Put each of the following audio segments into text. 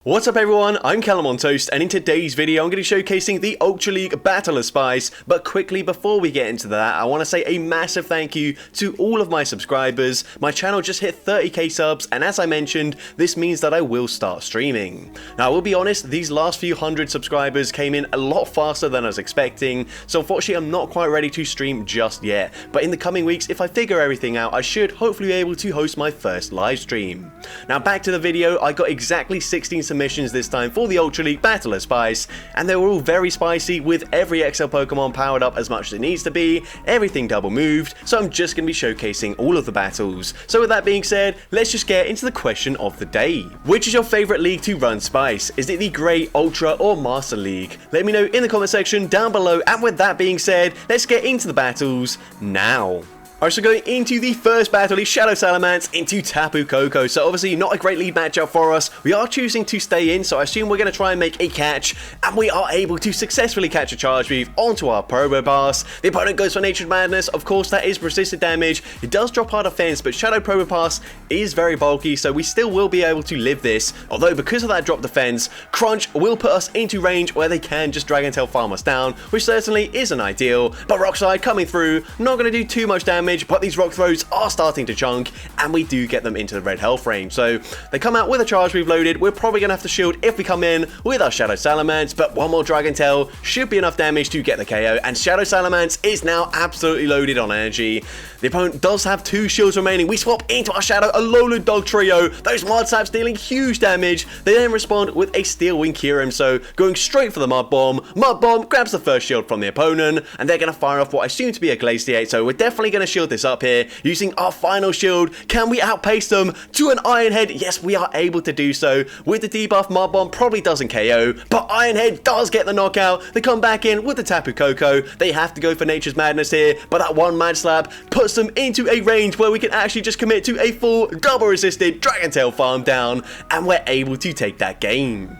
What's up everyone, I'm CallumOnToast, and in today's video I'm going to be showcasing the Ultra League Battle of Spice. But quickly before we get into that, I want to say a massive thank you to all of my subscribers. My channel just hit 30k subs, and as I mentioned, this means that I will start streaming. Now I will be honest, these last few hundred subscribers came in a lot faster than I was expecting, so unfortunately I'm not quite ready to stream just yet. But in the coming weeks, if I figure everything out, I should hopefully be able to host my first live stream. Now back to the video, I got exactly 16 submissions this time for the Ultra League Battle of Spice, and they were all very spicy, with every XL Pokemon powered up as much as it needs to be, everything double moved, so I'm just going to be showcasing all of the battles. So with that being said, let's just get into the question of the day. Which is your favourite league to run Spice? Is it the Grey, Ultra or Master League? Let me know in the comment section down below, and with that being said, let's get into the battles now. Alright, so going into the first battle is Shadow Salamence into Tapu Koko. So obviously not a great lead matchup for us. We are choosing to stay in, so I assume we're going to try and make a catch, and we are able to successfully catch a charge move onto our Probopass. The opponent goes for Nature's Madness. Of course, that is resisted damage. It does drop our defense, but Shadow Probopass is very bulky, so we still will be able to live this. Although because of that drop defense, Crunch will put us into range where they can just Dragon Tail farm us down, which certainly isn't ideal. But Rock Slide coming through, not going to do too much damage, but these rock throws are starting to chunk, and we do get them into the red health range. So they come out with a charge we've loaded. We're probably going to have to shield if we come in with our Shadow Salamence, but one more Dragon Tail should be enough damage to get the KO, and Shadow Salamence is now absolutely loaded on energy. The opponent does have 2 shields remaining. We swap into our Shadow Alolan Dog Trio. Those Mud Slaps dealing huge damage. They then respond with a Steel Wing Kyurem, so going straight for the Mud Bomb. Mud Bomb grabs the first shield from the opponent, and they're going to fire off what I assume to be a Glaciate, so we're definitely going to shield this up here using our final shield. Can we outpace them to an Iron Head? Yes, we are able to do so. With the debuff, Mud Bomb probably doesn't KO, but Iron Head does get the knockout. They come back in with the Tapu Koko. They have to go for Nature's Madness here, but that one Mad Slap puts them into a range where we can actually just commit to a full double resisted Dragon Tail farm down, and we're able to take that game.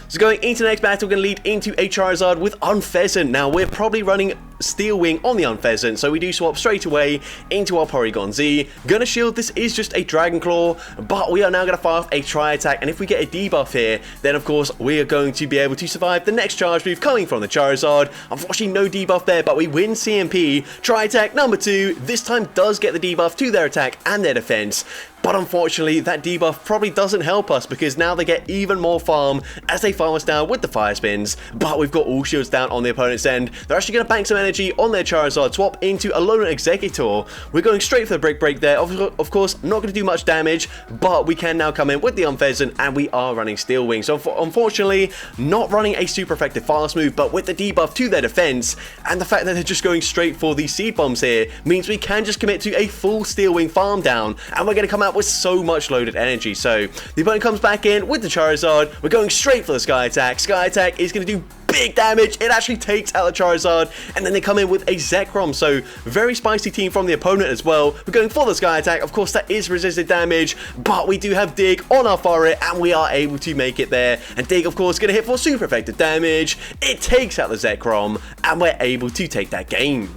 So going into the next battle, we're going to lead into a Charizard with Unpheasant. Now, we're probably running Steel Wing on the Unpheasant, so we do swap straight away into our Porygon Z. Gonna shield, this is just a Dragon Claw, but we are now going to fire off a Tri-Attack, and if we get a debuff here, then of course we are going to be able to survive the next charge move coming from the Charizard. Unfortunately, no debuff there, but we win CMP. Tri-Attack number 2, this time does get the debuff to their attack and their defense. But unfortunately, that debuff probably doesn't help us, because now they get even more farm as they farm us down with the Fire Spins. But we've got all shields down on the opponent's end. They're actually going to bank some energy on their Charizard, swap into Alolan Executor. We're going straight for the Brick Break there. Of course, not going to do much damage, but we can now come in with the Unpheasant, and we are running Steel Wing. So unfortunately, not running a super effective fast move, but with the debuff to their defense, and the fact that they're just going straight for the Seed Bombs here, means we can just commit to a full Steel Wing farm down, and we're going to come out with so much loaded energy. So the opponent comes back in with the Charizard. We're going straight for the Sky Attack. Sky Attack is going to do big damage. It actually takes out the Charizard, and then they come in with a Zekrom. So very spicy team from the opponent as well. We're going for the Sky Attack. Of course, that is resisted damage, but we do have Dig on our forehead, and we are able to make it there. And Dig, of course, going to hit for super effective damage. It takes out the Zekrom, and we're able to take that game.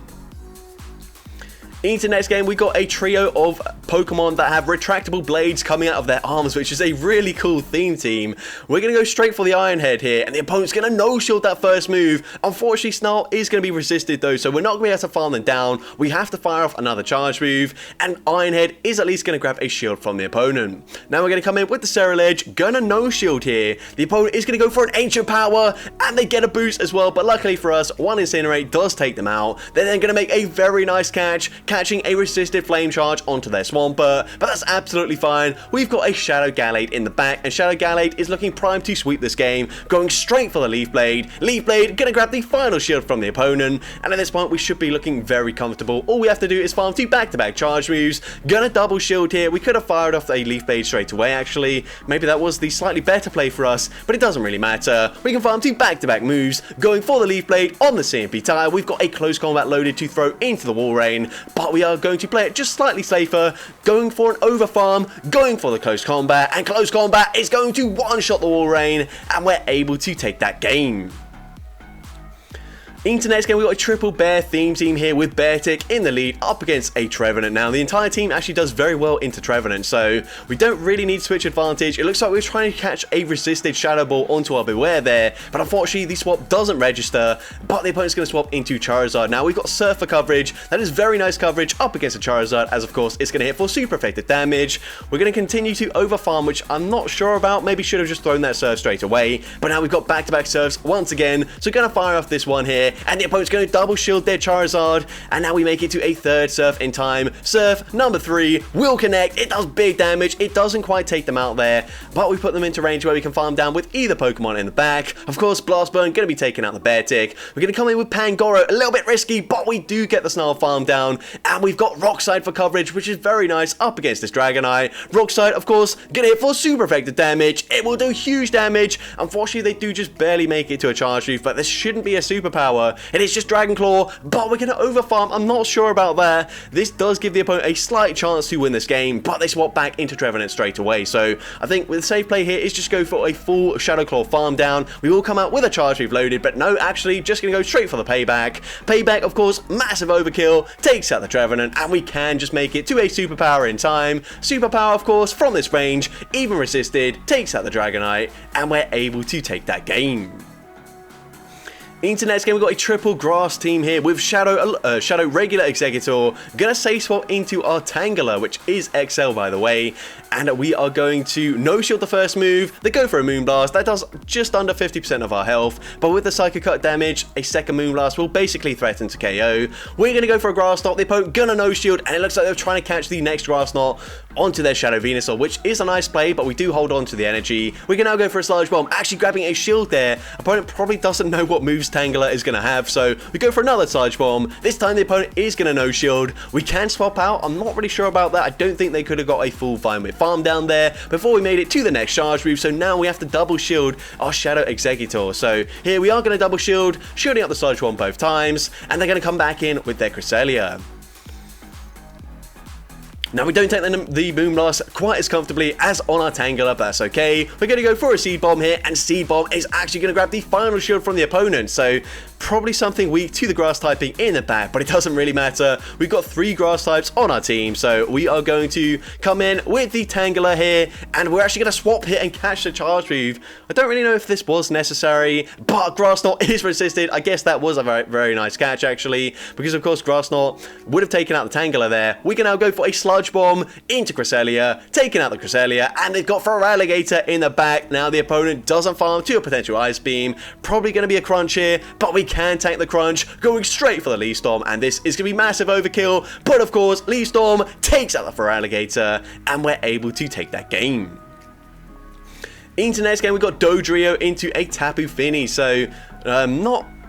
Into the next game, we got a trio of Pokemon that have retractable blades coming out of their arms, which is a really cool theme team. We're going to go straight for the Iron Head here, and the opponent's going to no-shield that first move. Unfortunately, Snarl is going to be resisted though, so we're not going to be able to farm them down. We have to fire off another charge move, and Iron Head is at least going to grab a shield from the opponent. Now we're going to come in with the Ceruledge, gonna no-shield here. The opponent is going to go for an Ancient Power, and they get a boost as well, but luckily for us, one Incinerate does take them out. They're then going to make a very nice catching a resisted Flame Charge onto their Swampert, but that's absolutely fine. We've got a Shadow Gallade in the back, and Shadow Gallade is looking primed to sweep this game, going straight for the Leaf Blade. Leaf Blade gonna grab the final shield from the opponent, and at this point we should be looking very comfortable. All we have to do is farm 2 back-to-back charge moves. Gonna double shield here. We could have fired off a Leaf Blade straight away actually. Maybe that was the slightly better play for us, but it doesn't really matter. We can farm 2 back-to-back moves, going for the Leaf Blade on the CMP tire. We've got a Close Combat loaded to throw into the Wall Rain, but we are going to play it just slightly safer, going for an over farm, going for the Close Combat, and Close Combat is going to one-shot the Wall Rain, and we're able to take that game. Into next game, we got a triple bear theme team here with Beartic in the lead up against a Trevenant. Now, the entire team actually does very well into Trevenant, so we don't really need switch advantage. It looks like we're trying to catch a resisted Shadow Ball onto our Beware there, but unfortunately, the swap doesn't register, but the opponent's going to swap into Charizard. Now, we've got Surfer coverage. That is very nice coverage up against a Charizard, as of course, it's going to hit for super effective damage. We're going to continue to overfarm, which I'm not sure about. Maybe should have just thrown that Surf straight away, but now we've got back-to-back Surfs once again, so we're going to fire off this one here, and the opponent's going to double shield their Charizard, and now we make it to a third Surf in time. Surf number 3 will connect. It does big damage. It doesn't quite take them out there, but we put them into range where we can farm down with either Pokemon in the back. Of course, Blast Burn going to be taking out the Beartic. We're going to come in with Pangoro, a little bit risky, but we do get the Snarl farm down, and we've got Rock Slide for coverage, which is very nice up against this Dragonite. Rock Slide, of course, going to hit for super effective damage. It will do huge damage. Unfortunately, they do just barely make it to a Charge Reef, but this shouldn't be a superpower. It is just Dragon Claw, but we're going to overfarm. I'm not sure about that. This does give the opponent a slight chance to win this game, but they swap back into Trevenant straight away. So I think with the safe play here is just go for a full Shadow Claw farm down. We will come out with a Charge Reef loaded, but no, actually just going to go straight for the Payback. Payback, of course, massive overkill, takes out the Trevenant, and we can just make it to a superpower in time. Superpower, of course, from this range, even resisted, takes out the Dragonite, and we're able to take that game. Into next game, we've got a triple grass team here with Shadow regular Exeggutor, gonna Safe Swap into our Tangela, which is XL by the way, and we are going to no shield the first move. They go for a Moonblast, that does just under 50% of our health, but with the Psycho Cut damage, a second Moonblast will basically threaten to KO. We're gonna go for a Grass Knot, the opponent gonna no shield, and it looks like they're trying to catch the next Grass Knot onto their Shadow Venusaur, which is a nice play, but we do hold on to the energy. We can now go for a Sludge Bomb, actually grabbing a shield there. Opponent probably doesn't know what moves Tangela is going to have, so we go for another Sludge Bomb. This time the opponent is going to no shield. We can swap out. I'm not really sure about that. I don't think they could have got a full Vine-Whip farm down there before we made it to the next Charge Reef, so now we have to double shield our Shadow Exeggutor. So here we are going to double shield, shielding up the Sludge Bomb both times, and they're going to come back in with their Cresselia. Now, we don't take the Moonblast quite as comfortably as on our Tangela, but that's okay. We're going to go for a Seed Bomb here, and Seed Bomb is actually going to grab the final shield from the opponent, so probably something weak to the grass typing in the back, but it doesn't really matter. We've got 3 grass types on our team, so we are going to come in with the Tangela here, and we're actually going to swap here and catch the Charge Reef. I don't really know if this was necessary, but Grass Knot is resisted. I guess that was a very, very nice catch, actually, because of course Grass Knot would have taken out the Tangela there. We can now go for a Sludge Bomb into Cresselia, taking out the Cresselia, and they've got Feraligatr in the back. Now the opponent doesn't farm to a potential Ice Beam, probably going to be a Crunch here, but we can tank the Crunch, going straight for the Leaf Storm, and this is going to be massive overkill, but of course Leaf Storm takes out the Feraligatr, and we're able to take that game. Into next game, we've got Dodrio into a Tapu Fini, so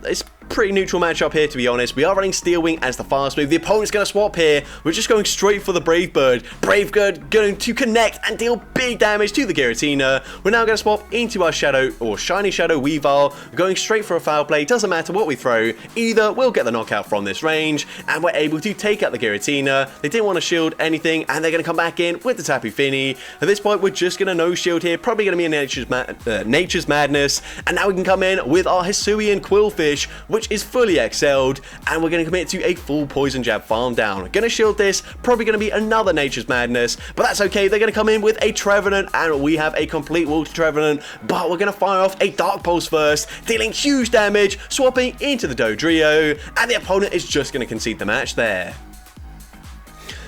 it's pretty neutral matchup here, to be honest. We are running Steel Wing as the fast move. The opponent's going to swap here. We're just going straight for the Brave Bird. Brave Bird going to connect and deal big damage to the Giratina. We're now going to swap into our Shadow or Shiny Shadow Weavile, going straight for a Foul Play. Doesn't matter what we throw. Either we'll get the knockout from this range, and we're able to take out the Giratina. They didn't want to shield anything, and they're going to come back in with the Tapu Fini. At this point, we're just going to no shield here. Probably going to be a Nature's Madness. And now we can come in with our Hisuian Quillfish, which is fully excelled, and we're going to commit to a full Poison Jab farm down. Going to shield this, probably going to be another Nature's Madness, but that's okay. They're going to come in with a Trevenant, and we have a complete wall to Trevenant, but we're going to fire off a Dark Pulse first, dealing huge damage, swapping into the Dodrio, and the opponent is just going to concede the match there.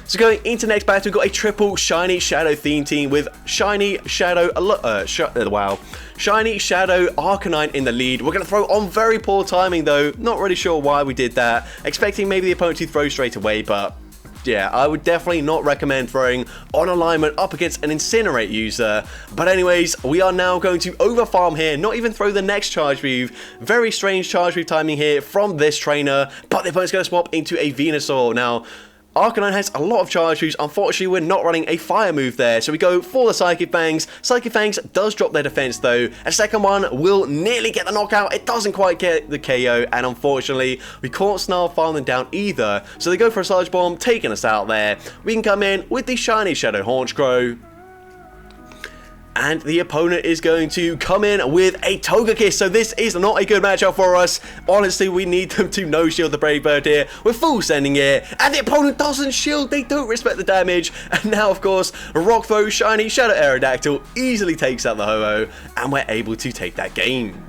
So going into next battle, we've got a triple Shiny Shadow theme team with Shiny Shadow, Shiny Shadow Arcanine in the lead. We're going to throw on very poor timing though. Not really sure why we did that. Expecting maybe the opponent to throw straight away, but yeah, I would definitely not recommend throwing on alignment up against an Incinerate user. But anyways, we are now going to overfarm here, not even throw the next Charge Move. Very strange Charge Move timing here from this trainer, but the opponent's going to swap into a Venusaur. Now, Arcanine has a lot of Charge Moves. Unfortunately, we're not running a Fire move there, so we go for the Psychic Fangs. Psychic Fangs does drop their defense though. A second one will nearly get the knockout. It doesn't quite get the KO, and unfortunately, we can't Snarl farm them down either. So they go for a Sludge Bomb, taking us out there. We can come in with the Shiny Shadow Haunch Crow. and the opponent is going to come in with a Togekiss. So this is not a good matchup for us. Honestly, we need them to no-shield the Brave Bird here. We're full sending it, and the opponent doesn't shield. They don't respect the damage. And now, of course, Rock Throw, Shiny, Shadow Aerodactyl easily takes out the Ho-Oh, and we're able to take that game.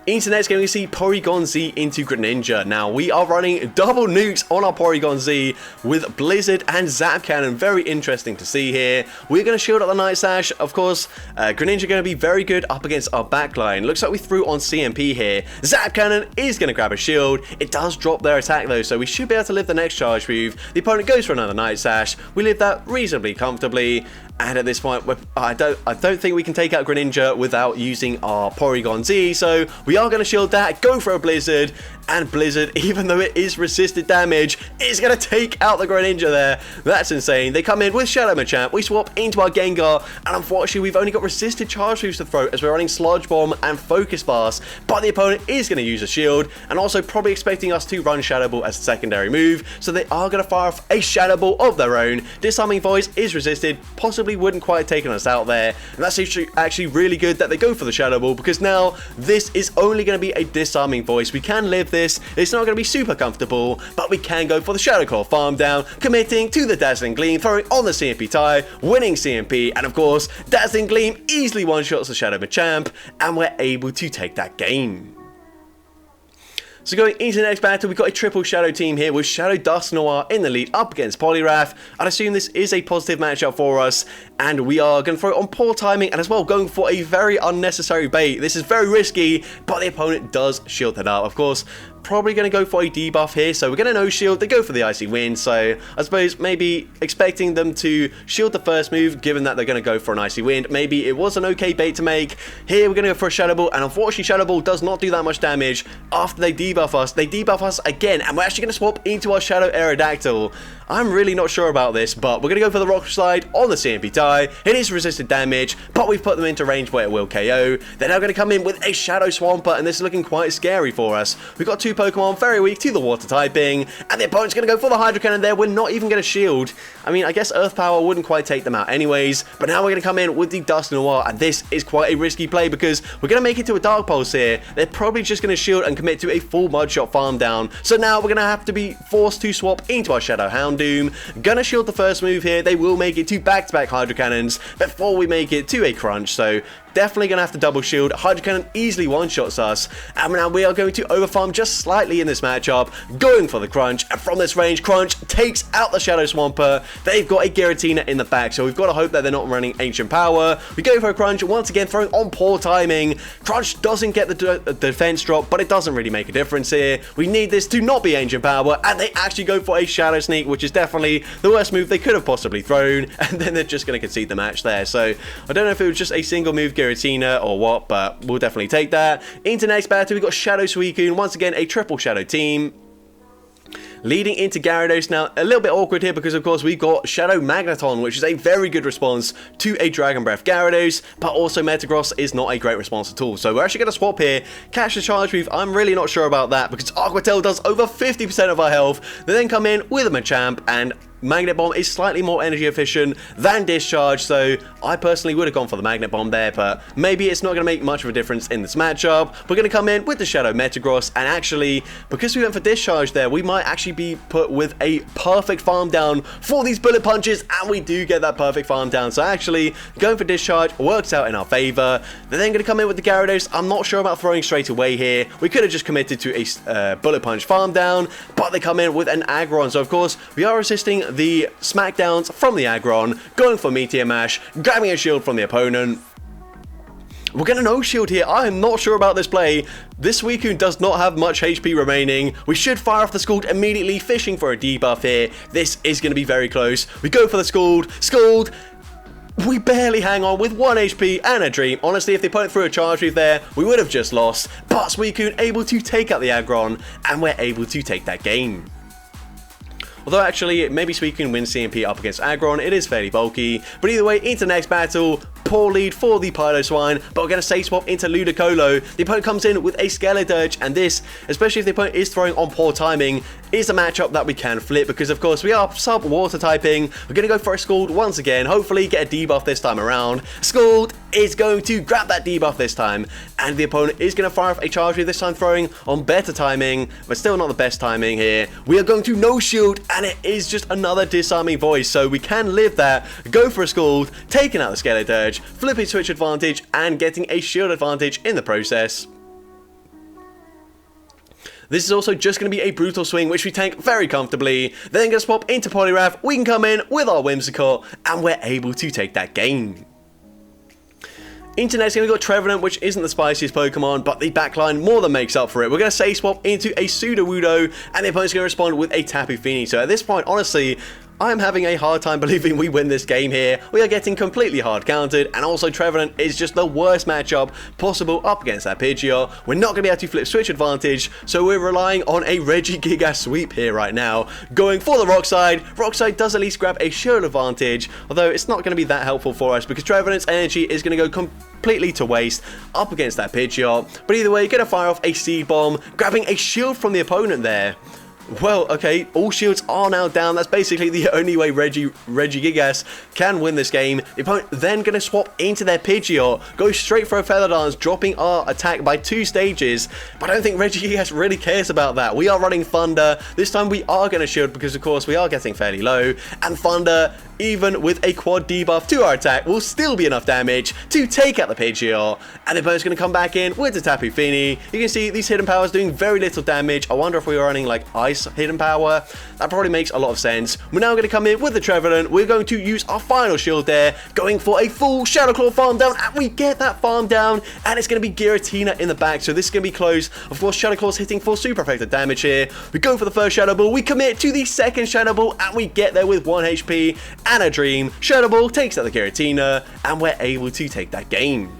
Into next game, we see Porygon Z into Greninja. Now, we are running double nukes on our Porygon Z with Blizzard and Zap Cannon. Very interesting to see here. We're going to shield up the Night Sash. Of course, Greninja going to be very good up against our backline. Looks like we threw on CMP here. Zap Cannon is going to grab a shield. It does drop their attack though, so we should be able to live the next charge move. The opponent goes for another Night Sash. We live that reasonably comfortably. And at this point, I don't think we can take out Greninja without using our Porygon Z, so we are going to shield that, go for a Blizzard, and Blizzard, even though it is resisted damage, is going to take out the Greninja there. That's insane. They come in with Shadow Machamp, we swap into our Gengar, and unfortunately we've only got resisted charge moves to throw as we're running Sludge Bomb and Focus Blast, but the opponent is going to use a shield, and also probably expecting us to run Shadow Ball as a secondary move, so they are going to fire off a Shadow Ball of their own. Disarming Voice is resisted, possibly wouldn't quite have taken us out there, and that's actually really good that they go for the Shadow Ball, because now this is only going to be a Disarming Voice. We can live this. It's not going to be super comfortable, but we can go for the Shadow Claw farm down, committing to the Dazzling Gleam, throwing on the CMP tie, winning CMP, and of course Dazzling Gleam easily one-shots the Shadow Machamp, and we're able to take that game. So going into the next battle, we've got a triple Shadow team here with Shadow Dusknoir in the lead up against Poliwrath. I'd assume this is a positive matchup for us, and we are going to throw it on poor timing and as well going for a very unnecessary bait. This is very risky, but the opponent does shield that up. Of course, probably going to go for a debuff here, so we're going to no shield. They go for the Icy Wind, so I suppose maybe expecting them to shield the first move, given that they're going to go for an Icy Wind. Maybe it was an okay bait to make. Here we're going to go for a Shadow Ball, and unfortunately Shadow Ball does not do that much damage. After they debuff us, again, and we're actually going to swap into our Shadow Aerodactyl. I'm really not sure about this, but we're going to go for the Rock Slide on the CMP tie. It is resisted damage, but we've put them into range where it will KO. They're now going to come in with a Shadow Swampert, and this is looking quite scary for us. We've got two Pokemon very weak to the water typing, and the opponent's going to go for the Hydro Cannon there. We're not even going to shield. I mean, I guess Earth Power wouldn't quite take them out anyways, but now we're going to come in with the Dusknoir, and this is quite a risky play because we're going to make it to a Dark Pulse here. They're probably just going to shield and commit to a full Mudshot farm down, so now we're going to have to be forced to swap into our Shadow Houndoom. Gonna shield the first move here. They will make it to back-to-back Hydro Cannons before we make it to a Crunch, so definitely going to have to double shield. Hydro Cannon easily one-shots us, and now we are going to overfarm just slightly in this matchup, going for the Crunch, and from this range, Crunch takes out the Shadow Swampert. They've got a Giratina in the back, so we've got to hope that they're not running Ancient Power. We go for a Crunch, once again throwing on poor timing. Crunch doesn't get the defense drop, but it doesn't really make a difference here. We need this to not be Ancient Power, and they actually go for a Shadow Sneak, which is definitely the worst move they could have possibly thrown, and then they're just going to concede the match there. So I don't know if it was just a single move Giratina or what, but we'll definitely take that. Into next battle, we've got Shadow Suicune, once again a triple Shadow team. Leading into Gyarados now, a little bit awkward here because of course we've got Shadow Magneton, which is a very good response to a Dragon Breath Gyarados, but also Metagross is not a great response at all. So we're actually going to swap here, catch the charge move. I'm really not sure about that because Aqua Tail does over 50% of our health. They then come in with a Machamp, and Magnet Bomb is slightly more energy efficient than Discharge, so I personally would have gone for the Magnet Bomb there, but maybe it's not going to make much of a difference in this matchup. We're going to come in with the Shadow Metagross, and actually, because we went for Discharge there, we might actually be put with a perfect farm down for these Bullet Punches, and we do get that perfect farm down, so actually, going for Discharge works out in our favor. They're then going to come in with the Gyarados. I'm not sure about throwing straight away here. We could have just committed to a Bullet Punch farm down, but they come in with an Aggron, so of course, we are resisting the Smackdowns from the Aggron, going for Meteor Mash, grabbing a shield from the opponent. We're going to no shield here. I am not sure about this play. This Suicune does not have much HP remaining. We should fire off the Scald immediately, fishing for a debuff here. This is going to be very close. We go for the Scald. Scald! We barely hang on with 1 HP and a Dream. Honestly, if they put it through a charge move there, we would have just lost. But Suicune able to take out the Aggron, and we're able to take that game. Although actually, maybe Suicune wins CMP up against Aggron, it is fairly bulky. But either way, into the next battle, Poor lead for the Piloswine, but we're going to safe swap into Ludicolo. The opponent comes in with a Skeledirge, and this, especially if the opponent is throwing on poor timing, is a matchup that we can flip because, of course, we are sub-water typing. We're going to go for a Scald once again, hopefully get a debuff this time around. Scald is going to grab that debuff this time, and the opponent is going to fire off a Charge Wave, this time throwing on better timing, but still not the best timing here. We are going to no shield, and it is just another disarming voice, so we can live that, go for a Scald, taking out the Skeledirge, flipping switch advantage, and getting a shield advantage in the process. This is also just going to be a Brutal Swing, which we tank very comfortably. Then going to swap into Poliwrath. We can come in with our Whimsicott, and we're able to take that game. Into next game, we've got Trevenant, which isn't the spiciest Pokemon, but the backline more than makes up for it. We're going to safe swap into a Sudowoodo, and the opponent's going to respond with a Tapu Fini. So at this point, honestly, I'm having a hard time believing we win this game here. We are getting completely hard countered, and also Trevenant is just the worst matchup possible up against that Pidgeot. We're not going to be able to flip switch advantage, so we're relying on a Regigigas sweep here right now. Going for the Rock Slide. Rock Slide does at least grab a shield advantage, although it's not going to be that helpful for us because Trevenant's energy is going to go completely to waste up against that Pidgeot. But either way, you're going to fire off a Seed Bomb, grabbing a shield from the opponent there. Well, okay, all shields are now down. That's basically the only way Regigigas can win this game. The opponent then going to swap into their Pidgeot, go straight for a Feather Dance, dropping our attack by 2 stages. But I don't think Regigigas really cares about that. We are running Thunder. This time we are going to shield because, of course, we are getting fairly low. And Thunder, even with a quad debuff to our attack, will still be enough damage to take out the Pidgeot. And the opponent's going to come back in with the Tapu Fini. You can see these hidden powers doing very little damage. I wonder if we were running like Ice hidden power. That probably makes a lot of sense. We're now going to come in with the Trevenant. We're going to use our final shield there, going for a full Shadow Claw farm down, and we get that farm down, and it's going to be Giratina in the back, so this is going to be close. Of course, Shadow Claw's hitting for super effective damage here. We go for the first Shadow Ball, we commit to the second Shadow Ball, and we get there with 1 HP and a Dream. Shadow Ball takes out the Giratina, and we're able to take that game.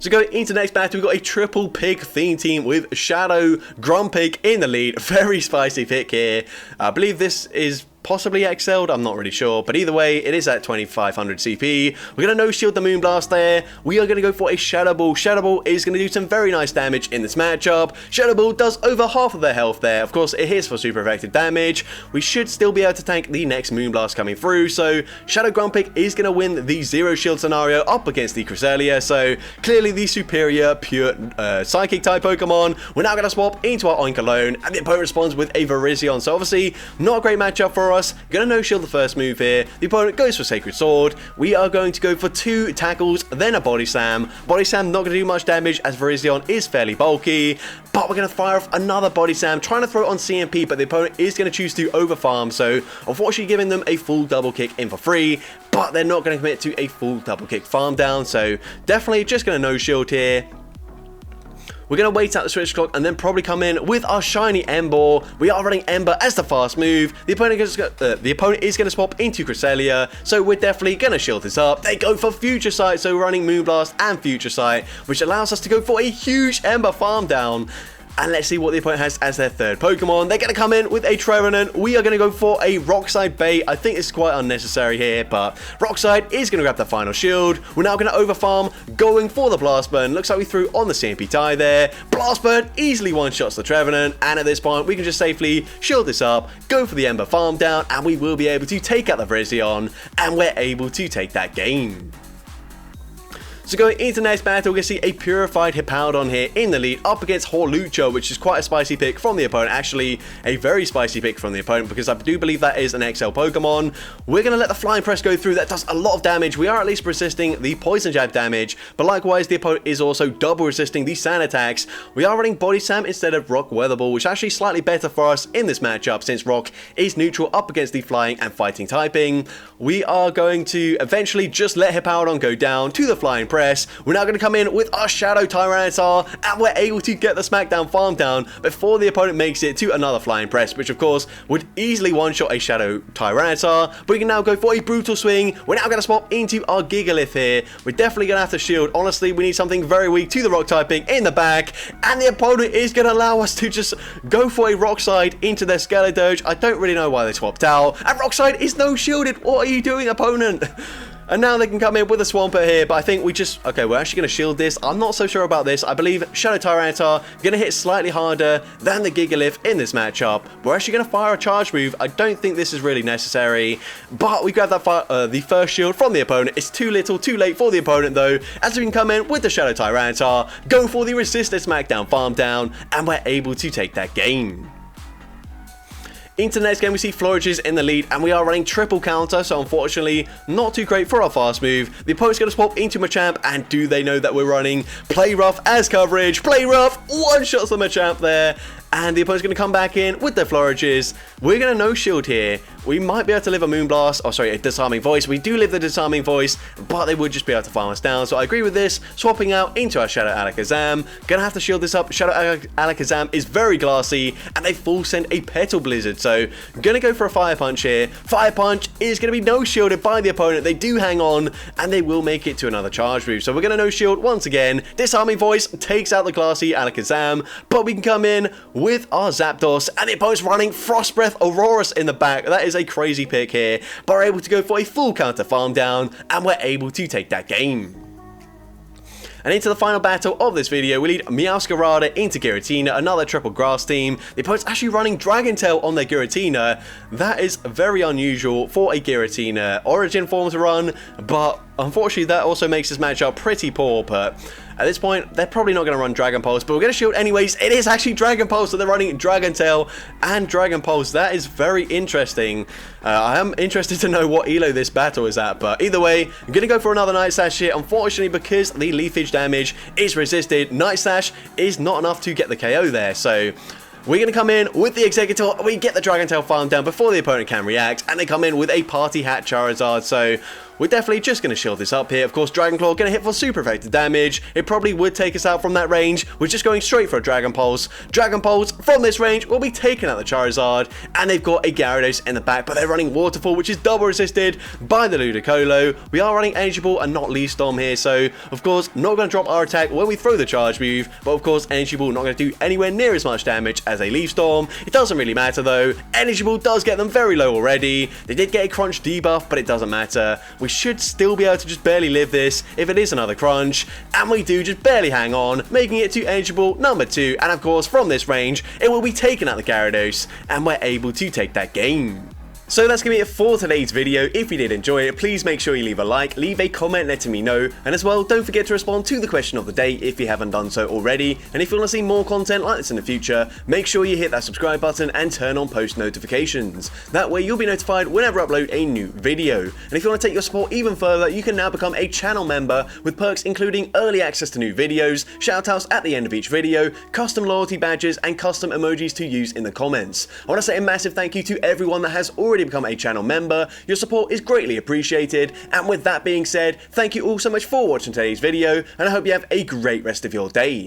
So going into the next battle, we've got a triple pig theme team with Shadow, Grumpig in the lead. Very spicy pick here. I believe this is possibly excelled, I'm not really sure, but either way, it is at 2500 CP. We're going to no-shield the Moonblast there. We are going to go for a Shadow Ball. Shadow Ball is going to do some very nice damage in this matchup. Shadow Ball does over half of their health there. Of course, it hits for super effective damage. We should still be able to tank the next Moonblast coming through, so Shadow Grumpig is going to win the zero shield scenario up against the Cresselia, so clearly the superior pure Psychic type Pokemon. We're now going to swap into our Oinkologne, and the opponent responds with a Virizion, so obviously not a great matchup for us. Gonna no-shield the first move here. The opponent goes for Sacred Sword. We are going to go for 2 tackles, then a Body Slam. Body Slam not going to do much damage as Virizion is fairly bulky, but we're going to fire off another Body Slam, trying to throw it on CMP, but the opponent is going to choose to overfarm, so unfortunately giving them a full double kick in for free, but they're not going to commit to a full double kick farm down, so definitely just going to no-shield here. We're going to wait out the switch clock and then probably come in with our shiny Ember. We are running Ember as the fast move. The opponent is going to swap into Cresselia, so we're definitely going to shield this up. They go for Future Sight, so we're running Moonblast and Future Sight, which allows us to go for a huge Ember farm down. And let's see what the opponent has as their third Pokemon. They're going to come in with a Trevenant. We are going to go for a Rock-Slide bait. I think it's quite unnecessary here, but Rock-Slide is going to grab the final shield. We're now going to overfarm, going for the Blast Burn. Looks like we threw on the CMP tie there. Blast Burn easily one-shots the Trevenant, and at this point, we can just safely shield this up, go for the Ember farm down, and we will be able to take out the Virizion, and we're able to take that game. So going into the next battle, we're going to see a Purified Hippowdon here in the lead up against Hawlucha, which is quite a spicy pick from the opponent. Actually, a very spicy pick from the opponent because I do believe that is an XL Pokemon. We're going to let the Flying Press go through. That does a lot of damage. We are at least resisting the Poison Jab damage, but likewise, the opponent is also double resisting the Sand attacks. We are running Body Slam instead of Rock Weather Ball, which is actually slightly better for us in this matchup since Rock is neutral up against the Flying and Fighting typing. We are going to eventually just let Hippowdon go down to the Flying Press. We're now going to come in with our Shadow Tyranitar, and we're able to get the Smackdown farm down before the opponent makes it to another Flying Press, which of course would easily one-shot a Shadow Tyranitar. But we can now go for a Brutal Swing. We're now going to swap into our Gigalith here. We're definitely going to have to shield. Honestly, we need something very weak to the Rock typing in the back, and the opponent is going to allow us to just go for a Rock Slide into their Skeledirge. I don't really know why they swapped out, and Rock Slide is no shielded. What are you doing, opponent? And now they can come in with a Swampert here, but I think we just... Okay, we're actually going to shield this. I'm not so sure about this. I believe Shadow Tyranitar going to hit slightly harder than the Gigalith in this matchup. We're actually going to fire a charge move. I don't think this is really necessary, but we grab that the first shield from the opponent. It's too little, too late for the opponent, though, as we can come in with the Shadow Tyranitar, go for the Resisted Smackdown Farm Down, and we're able to take that game. Into the next game, we see Florges in the lead, and we are running triple counter, so unfortunately, not too great for our fast move. The opponent's going to swap into Machamp, and do they know that we're running Play Rough as coverage? Play Rough, one-shots the Machamp there, and the opponent's going to come back in with their Florges. We're going to no-shield here. We might be able to live a Moonblast, oh sorry, a Disarming Voice. We do live the Disarming Voice, but they would just be able to farm us down, so I agree with this. Swapping out into our Shadow Alakazam. Gonna have to shield this up. Shadow Alakazam is very glassy, and they full send a Petal Blizzard, so gonna go for a Fire Punch here. Fire Punch is gonna be no-shielded by the opponent. They do hang on, and they will make it to another charge move, so we're gonna no-shield once again. Disarming Voice takes out the glassy Alakazam, but we can come in with our Zapdos, and the opponent's running Frost Breath Aurorus in the back. That is a crazy pick here, but we're able to go for a full counter farm down, and we're able to take that game. And into the final battle of this video, we lead Meowscarada into Giratina, another triple grass team. The opponent's actually running Dragon Tail on their Giratina. That is very unusual for a Giratina Origin form to run, but unfortunately that also makes this matchup pretty poor, but at this point, they're probably not going to run Dragon Pulse, but we're going to shield anyways. It is actually Dragon Pulse, so they're running Dragon Tail and Dragon Pulse. That is very interesting. I am interested to know what elo this battle is at, but either way, I'm going to go for another Night Slash here. Unfortunately, because the leafage damage is resisted, Night Slash is not enough to get the KO there, so we're going to come in with the Exeggutor. We get the Dragon Tail farm down before the opponent can react, and they come in with a Party Hat Charizard, so we're definitely just going to shield this up here. Of course, Dragon Claw going to hit for super effective damage. It probably would take us out from that range. We're just going straight for a Dragon Pulse. Dragon Pulse from this range will be taking out the Charizard, and they've got a Gyarados in the back, but they're running Waterfall, which is double resisted by the Ludicolo. We are running Energy Ball and not Leaf Storm here, so of course, not going to drop our attack when we throw the charge move, but of course, Energy Ball not going to do anywhere near as much damage as a Leaf Storm. It doesn't really matter though. Energy Ball does get them very low already. They did get a Crunch debuff, but it doesn't matter. We should still be able to just barely live this if it is another Crunch, and we do just barely hang on, making it to Energy Ball number 2, and of course from this range it will be taking out the Gyarados, and we're able to take that game. So that's going to be it for today's video. If you did enjoy it, please make sure you leave a like, leave a comment letting me know, and as well, don't forget to respond to the question of the day if you haven't done so already. And if you want to see more content like this in the future, make sure you hit that subscribe button and turn on post notifications. That way you'll be notified whenever I upload a new video. And if you want to take your support even further, you can now become a channel member with perks including early access to new videos, shoutouts at the end of each video, custom loyalty badges, and custom emojis to use in the comments. I want to say a massive thank you to everyone that has already become a channel member. Your support is greatly appreciated, and with that being said, thank you all so much for watching today's video, and I hope you have a great rest of your day.